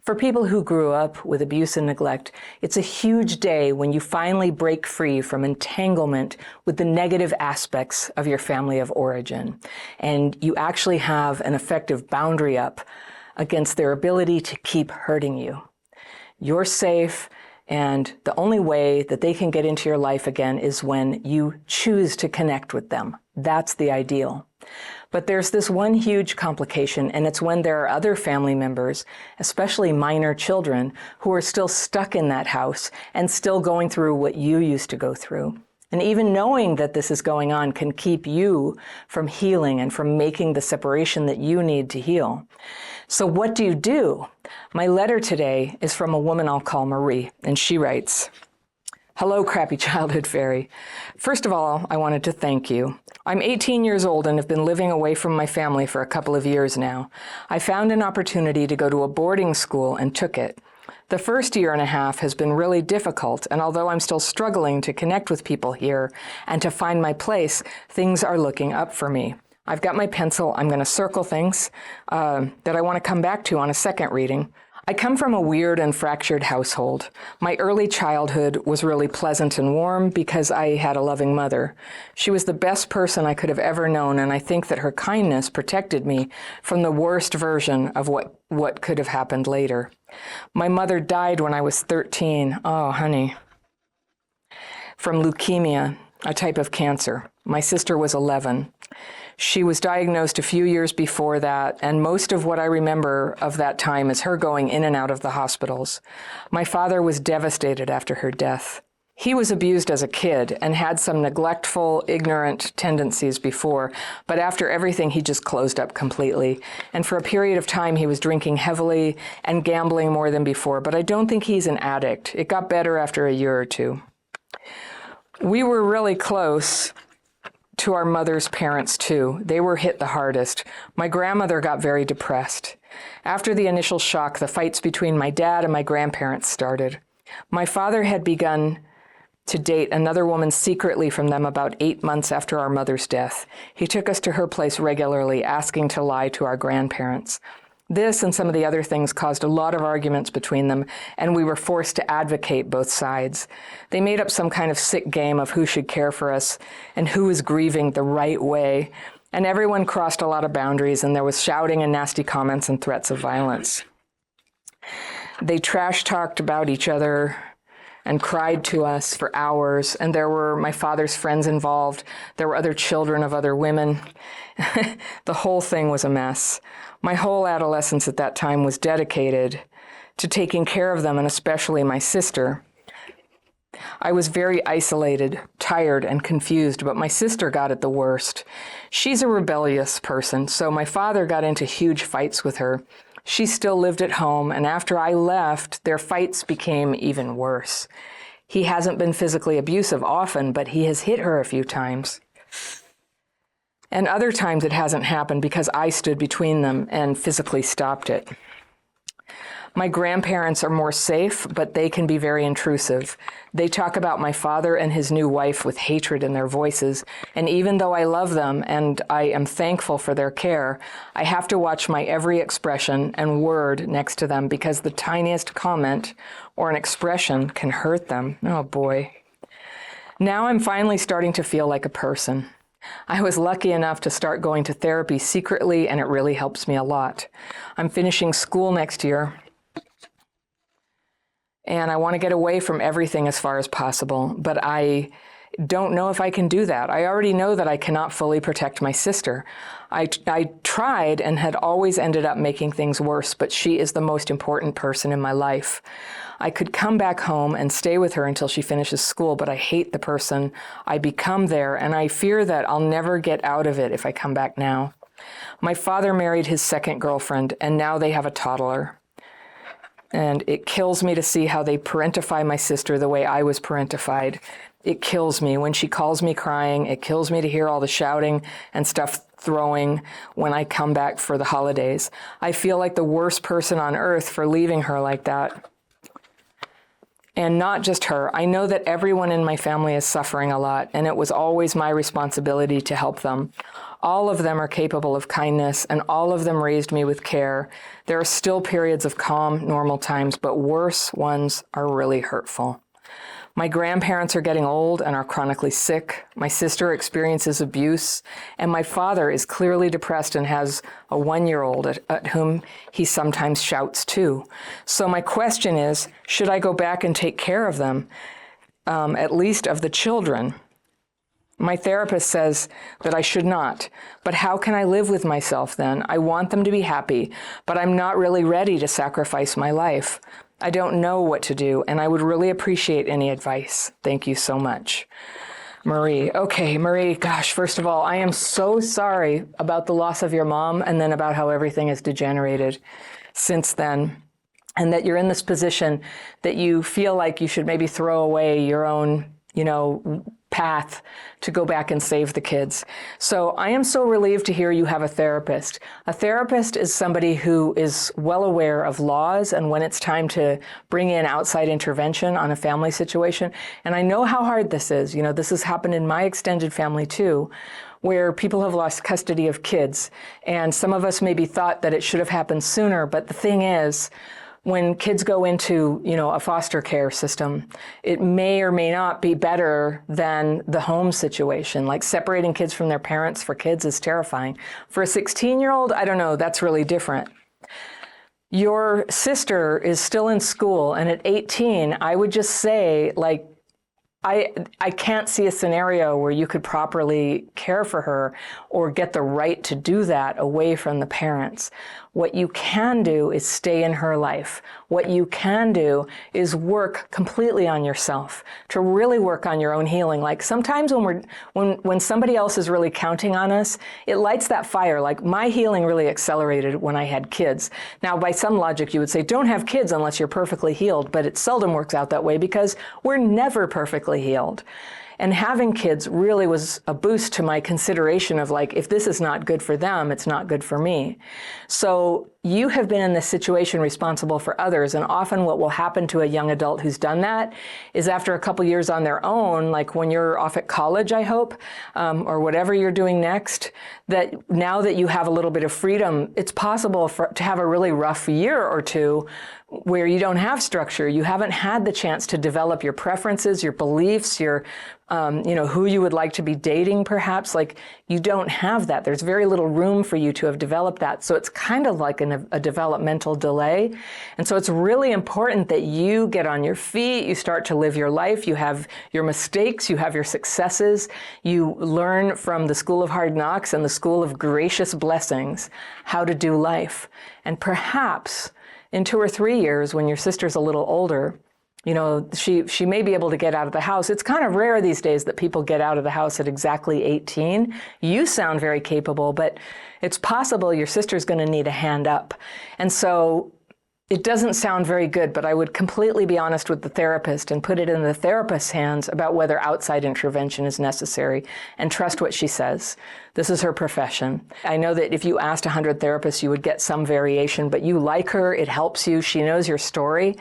For people who grew up with abuse and neglect, it's a huge day when you finally break free from entanglement with the negative aspects of your family of origin, and you actually have an effective boundary up against their ability to keep hurting you. You're safe, and the only way that they can get into your life again is when you choose to connect with them. That's the ideal. But there's this one huge complication, and it's when there are other family members, especially minor children, who are still stuck in that house and still going through what you used to go through. And even knowing that this is going on can keep you from healing and from making the separation that you need to heal. So what do you do? My letter today is from a woman I'll call Marie, and she writes, "Hello, crappy childhood fairy. First of all, I wanted to thank you. I'm 18 years old and have been living away from my family for a couple of years now. I found an opportunity to go to a boarding school and took it. The first year and a half has been really difficult, and although I'm still struggling to connect with people here and to find my place, things are looking up for me. I've got my pencil. I'm going to circle things that I want to come back to on a second reading. I come from a weird and fractured household. My early childhood was really pleasant and warm because I had a loving mother. She was the best person I could have ever known, and I think that her kindness protected me from the worst version of what could have happened later. My mother died when I was 13. Oh, honey. From leukemia, a type of cancer. My sister was 11. She was diagnosed a few years before that, and most of what I remember of that time is her going in and out of the hospitals. My father was devastated after her death. He was abused as a kid and had some neglectful, ignorant tendencies before, but after everything, he just closed up completely. And for a period of time, he was drinking heavily and gambling more than before, but I don't think he's an addict. It got better after a year or two. We were really close to our mother's parents too. They were hit the hardest. My grandmother got very depressed. After the initial shock, the fights between my dad and my grandparents started. My father had begun to date another woman secretly from them about 8 months after our mother's death. He took us to her place regularly, asking to lie to our grandparents. This and some of the other things caused a lot of arguments between them, and we were forced to advocate both sides. They made up some kind of sick game of who should care for us and who was grieving the right way, and everyone crossed a lot of boundaries, and there was shouting and nasty comments and threats of violence. They trash-talked about each other and cried to us for hours, and there were my father's friends involved. There were other children of other women. The whole thing was a mess. My whole adolescence at that time was dedicated to taking care of them, and especially my sister. I was very isolated, tired, and confused, but my sister got it the worst. She's a rebellious person, so my father got into huge fights with her. She still lived at home, and after I left, their fights became even worse. He hasn't been physically abusive often, but he has hit her a few times. And other times it hasn't happened because I stood between them and physically stopped it. My grandparents are more safe, but they can be very intrusive. They talk about my father and his new wife with hatred in their voices, and even though I love them and I am thankful for their care, I have to watch my every expression and word next to them because the tiniest comment or an expression can hurt them. Oh boy. Now I'm finally starting to feel like a person. I was lucky enough to start going to therapy secretly, and it really helps me a lot. I'm finishing school next year, and I want to get away from everything as far as possible, but I don't know if I can do that. I already know that I cannot fully protect my sister. I tried and had always ended up making things worse, but she is the most important person in my life. I could come back home and stay with her until she finishes school, but I hate the person I become there, and I fear that I'll never get out of it if I come back now. My father married his second girlfriend, and now they have a toddler. And it kills me to see how they parentify my sister the way I was parentified. It kills me when she calls me crying. It kills me to hear all the shouting and stuff throwing when I come back for the holidays. I feel like the worst person on earth for leaving her like that. And not just her. I know that everyone in my family is suffering a lot, and it was always my responsibility to help them. All of them are capable of kindness, and all of them raised me with care. There are still periods of calm, normal times, but worse ones are really hurtful. My grandparents are getting old and are chronically sick. My sister experiences abuse, and my father is clearly depressed and has a 1-year-old at whom he sometimes shouts too. So my question is, should I go back and take care of them, at least of the children? My therapist says that I should not, but how can I live with myself then? I want them to be happy, but I'm not really ready to sacrifice my life. I don't know what to do, and I would really appreciate any advice. Thank you so much. Marie. Okay, Marie, gosh, first of all, I am so sorry about the loss of your mom and then about how everything has degenerated since then, and that you're in this position that you feel like you should maybe throw away your own, path to go back and save the kids. So I am so relieved to hear you have a therapist. A therapist is somebody who is well aware of laws and when it's time to bring in outside intervention on a family situation. And I know how hard this is. This has happened in my extended family too, where people have lost custody of kids. And some of us maybe thought that it should have happened sooner, but the thing is, when kids go into, a foster care system, it may or may not be better than the home situation. Like separating kids from their parents for kids is terrifying. For a 16-year-old, I don't know, that's really different. Your sister is still in school, and at 18, I would just say, I can't see a scenario where you could properly care for her or get the right to do that away from the parents. What you can do is stay in her life. What you can do is work completely on yourself, to really work on your own healing. Like sometimes when somebody else is really counting on us, it lights that fire. Like my healing really accelerated when I had kids. Now, by some logic, you would say, don't have kids unless you're perfectly healed, but it seldom works out that way because we're never perfectly healed. And having kids really was a boost to my consideration of if this is not good for them, it's not good for me. So you have been in this situation responsible for others. And often what will happen to a young adult who's done that is after a couple years on their own, like when you're off at college, I hope, or whatever you're doing next, that now that you have a little bit of freedom, it's possible to have a really rough year or two where you don't have structure. You haven't had the chance to develop your preferences, your beliefs, your, who you would like to be dating, perhaps. You don't have that. There's very little room for you to have developed that. So it's kind of like a developmental delay. And so it's really important that you get on your feet, you start to live your life, you have your mistakes, you have your successes, you learn from the School of Hard Knocks and the School of Gracious Blessings how to do life. And perhaps in 2 or 3 years, when your sister's a little older, she may be able to get out of the house. It's kind of rare these days that people get out of the house at exactly 18. You sound very capable, but it's possible your sister's going to need a hand up. And so it doesn't sound very good, but I would completely be honest with the therapist and put it in the therapist's hands about whether outside intervention is necessary and trust what she says. This is her profession. I know that if you asked 100 therapists, you would get some variation, but you like her, it helps you, she knows your story,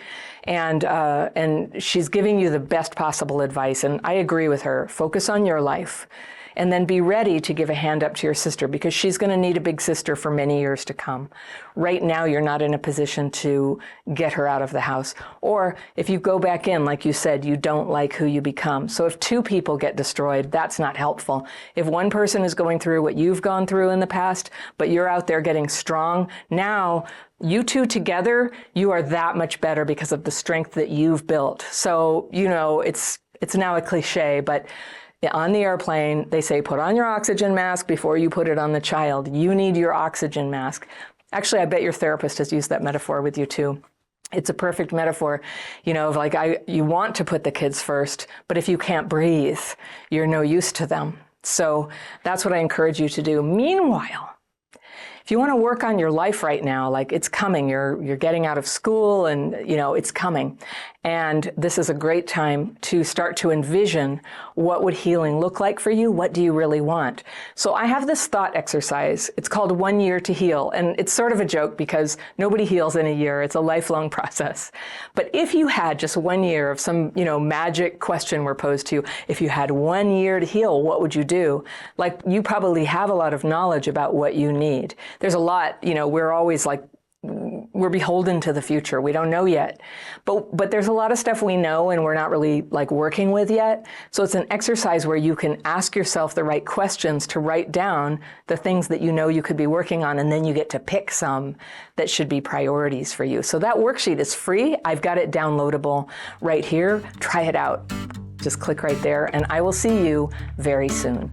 and she's giving you the best possible advice. And I agree with her. Focus on your life. And then be ready to give a hand up to your sister because she's going to need a big sister for many years to come. Right now, you're not in a position to get her out of the house. Or if you go back in, like you said, you don't like who you become. So if 2 people get destroyed, that's not helpful. If one person is going through what you've gone through in the past, but you're out there getting strong, now you 2 together, you are that much better because of the strength that you've built. So, it's now a cliche, but on the airplane, they say, put on your oxygen mask before you put it on the child. You need your oxygen mask. Actually, I bet your therapist has used that metaphor with you too. It's a perfect metaphor, you want to put the kids first, but if you can't breathe, you're no use to them. So that's what I encourage you to do. Meanwhile, If you want to work on your life right now, like it's coming, you're getting out of school and it's coming. And this is a great time to start to envision what would healing look like for you? What do you really want? So I have this thought exercise. It's called 1 year to heal. And it's sort of a joke because nobody heals in a year. It's a lifelong process. But if you had just 1 year of some, magic question were posed to you, if you had 1 year to heal, what would you do? Like, you probably have a lot of knowledge about what you need. There's a lot, we're always like, we're beholden to the future. We don't know yet. But there's a lot of stuff we know and we're not really like working with yet. So it's an exercise where you can ask yourself the right questions to write down the things that you know you could be working on, and then you get to pick some that should be priorities for you. So that worksheet is free. I've got it downloadable right here. Try it out. Just click right there, and I will see you very soon.